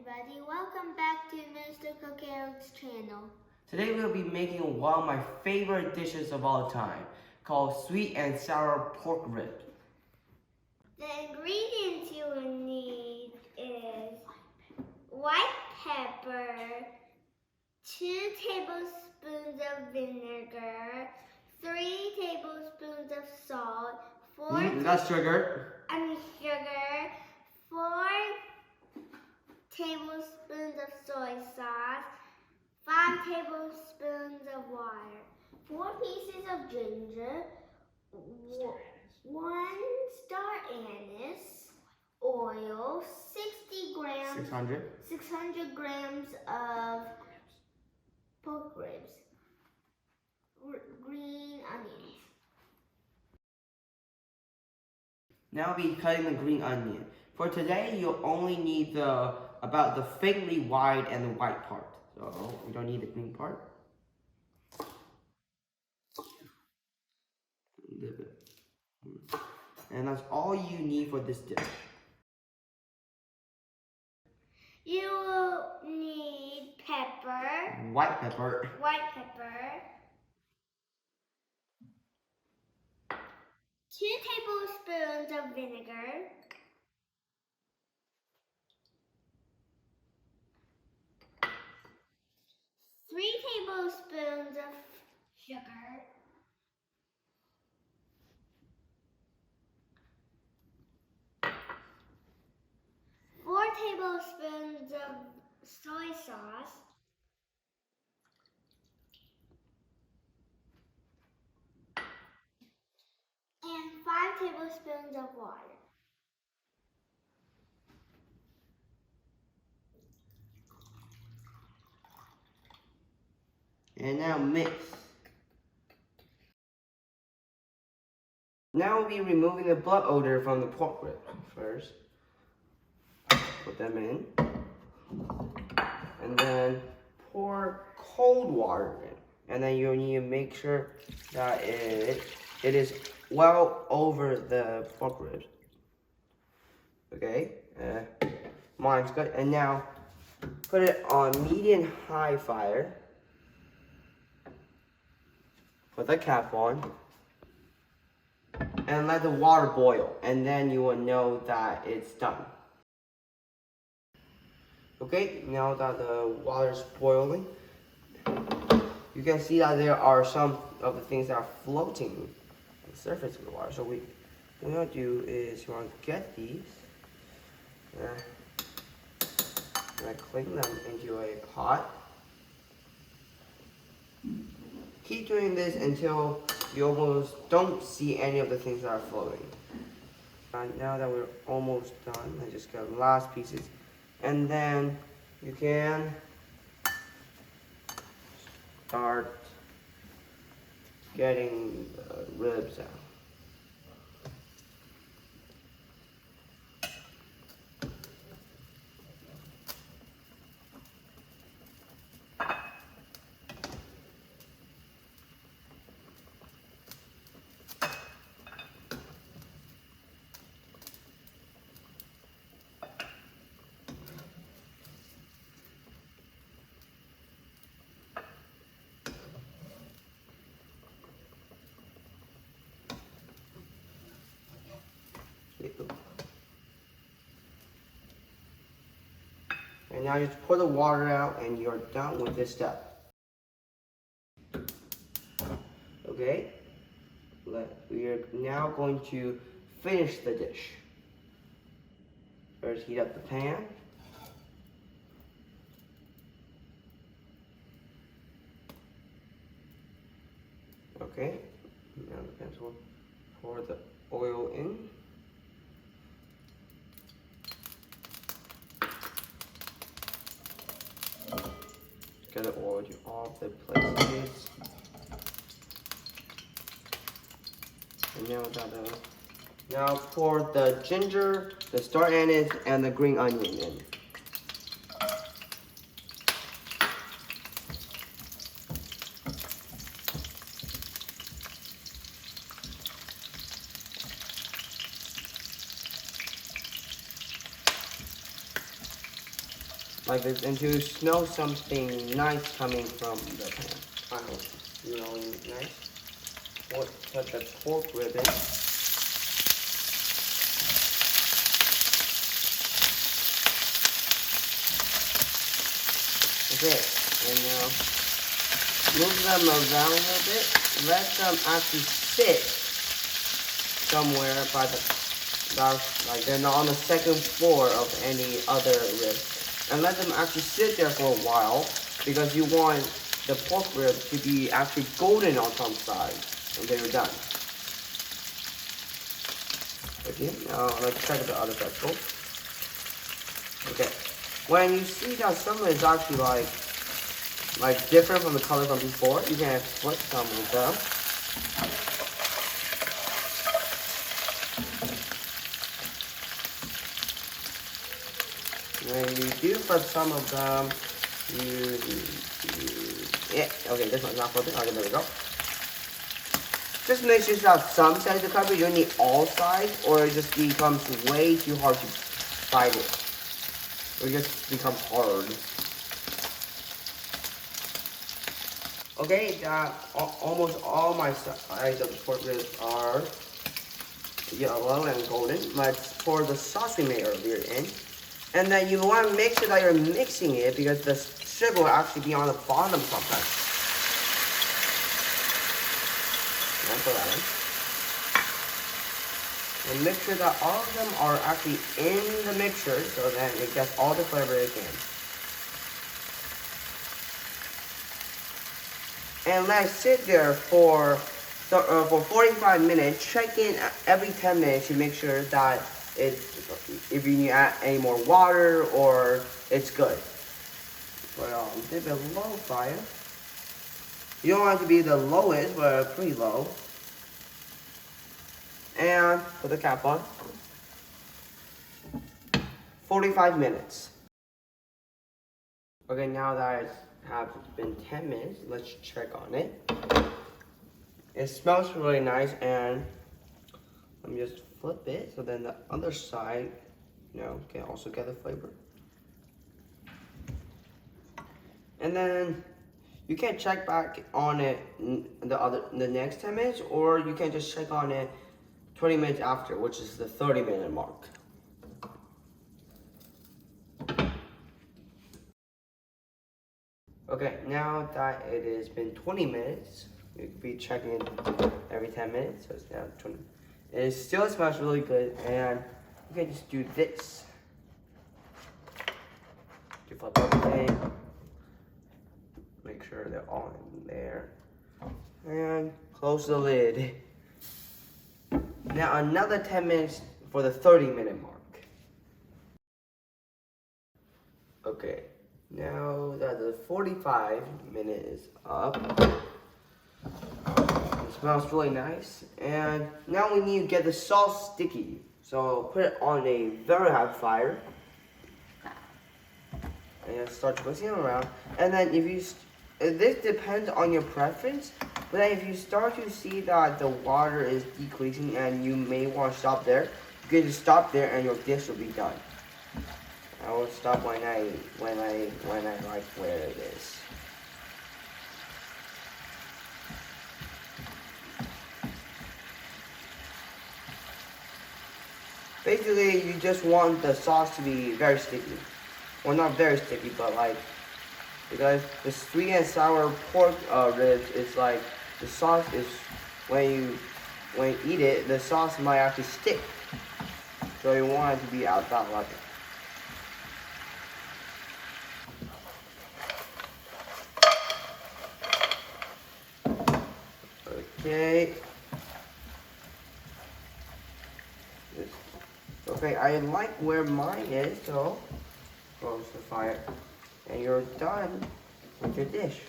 everybody, welcome back to Mr. Coquero's channel. Today we'll be making one of my favorite dishes of all time, called sweet and sour pork rib. The ingredients you will need is white pepper, 2 tablespoons of vinegar, 3 tablespoons of salt, 4 That's sugar. sugar, 4 tablespoons of soy sauce, 5 tablespoons of water, 4 pieces of ginger, 1 star anise, oil, 600 grams of pork ribs, green onions. Now I'll be cutting the green onion. For today, you'll only need about the faintly wide and the white part. So we don't need the green part. And that's all you need for this dish. You will need pepper. White pepper. 2 tablespoons of vinegar. 3 tablespoons of sugar. 4 tablespoons of soy sauce. And 5 tablespoons of water. And now mix. Now we'll be removing the blood odor from the pork rib first. Put them in. And then pour cold water in. And then you'll need to make sure that it is well over the pork ribs. Okay, mine's good. And now put it on medium high fire. Put the cap on. And let the water boil. And then you will know that it's done. Okay, now that the water is boiling, you can see that there are some of the things that are floating on the surface of the water. So what you want to do is you want to get these and clean them into a pot. Keep doing this until you almost don't see any of the things that are floating. And now that we're almost done, I just got the last pieces. And then you can start getting the ribs out. And now you just pour the water out and you're done with this step. Okay, we are now going to finish the dish. First heat up the pan. Okay, now the pan will pour the oil in. Get the oil to all the places. And now pour the ginger, the star anise, and the green onion in. like this until you smell something nice coming from the pan. Final, really nice. Put the pork rib in. Okay, and now move them around a little bit. Let them actually sit somewhere by the, like they're not on the second floor of any other rib. And let them actually sit there for a while because you want the pork rib to be actually golden on some side until you're done. Okay, now let's check the other vegetables. Okay, when you see that some is actually like different from the color from before, you can flip some of them. When you do flip some of them, okay, this one's not flipping. Okay, there we go. Just make sure that some sides to cover. You don't need all sides, or it just becomes way too hard to bite it. Or it just becomes hard. Okay, almost all my sides of the pork ribs are yellow and golden. Let's pour the sauce we made earlier in. And then you want to make sure that you're mixing it because the sugar will actually be on the bottom sometimes. And put that in. And make sure that all of them are actually in the mixture so that it gets all the flavor it can. And let it sit there for 45 minutes. Check in every 10 minutes to make sure that if you need to add any more water or it's good. But dip it low fire. You don't want it to be the lowest, but pretty low. And put the cap on. 45 minutes. Okay, now that it has been 10 minutes, let's check on it. It smells really nice, and let me just flip it so then the other side, can also get the flavor. And then you can check back on it the next 10 minutes, or you can just check on it 20 minutes after, which is the 30-minute mark. Okay, now that it has been 20 minutes, you could be checking it every 10 minutes, so it's now 20. It still smells really good, and you can just do this. You flip everything. Make sure they're all in there. And close the lid. Now another 10 minutes for the 30-minute mark. Okay, now that the 45-minute is up. It smells really nice. And now we need to get the sauce sticky. So put it on a very high fire. And start twisting it around. And then this depends on your preference. But then if you start to see that the water is decreasing and you may want to stop there, you can just stop there and your dish will be done. I will stop when I like where it is. Basically, you just want the sauce to be very sticky. Well, not very sticky, but because the sweet and sour pork ribs is like, the sauce is, when you eat it, the sauce might actually stick. So you want it to be at that level. Okay. Okay, I like where mine is, so close the fire. And you're done with your dish.